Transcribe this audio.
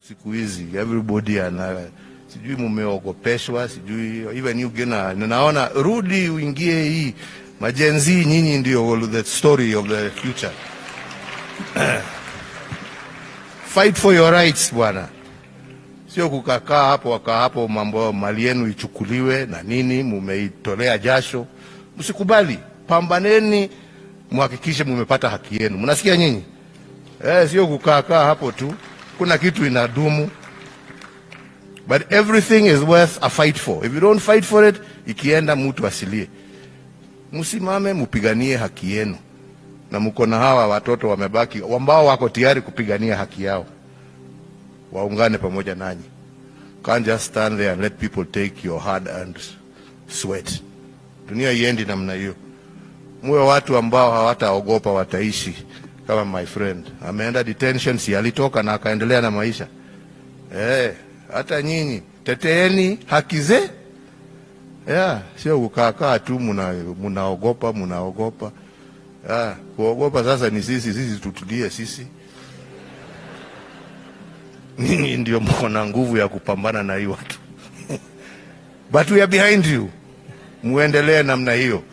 Siku hizi everybody ana sijui mumeogopeshwa, sijui even you gena, naona rudi uingie hii majenzi, nyinyi ndio the story of the future. Fight for your rights bwana, sio kukakaa hapo wakaa hapo mambo mali yenu ichukuliwe na nini, mumeitolea jasho. Msikubali, pambaneni, muhakikishe mumepata haki yenu. Mnasikia nyinyi? Sio kukaa hapo tu, kuna kitu inadumu. But everything is worth a fight for. If you don't fight for it, ikienda mtu asilie. Msimame mupiganie haki yenu. Na mko na hawa watoto wamebaki ambao wako tayari kupigania haki yao. Waungane pamoja nanyi. Can't just stand there and let people take your hard earned sweat. Dunia iendi namna hiyo. Muwe watu ambao hawataogopa, wataishi kama my friend. Ameenda detention, si alitoka na akaendelea na maisha. Hata nyinyi teteeni haki ze. Sio kukaa tu munaogopa. Kuogopa sasa ni sisi tutulie sisi. Ninyi ndio mko na nguvu ya kupambana na hii watu. But we are behind you. Muendelee namna hiyo.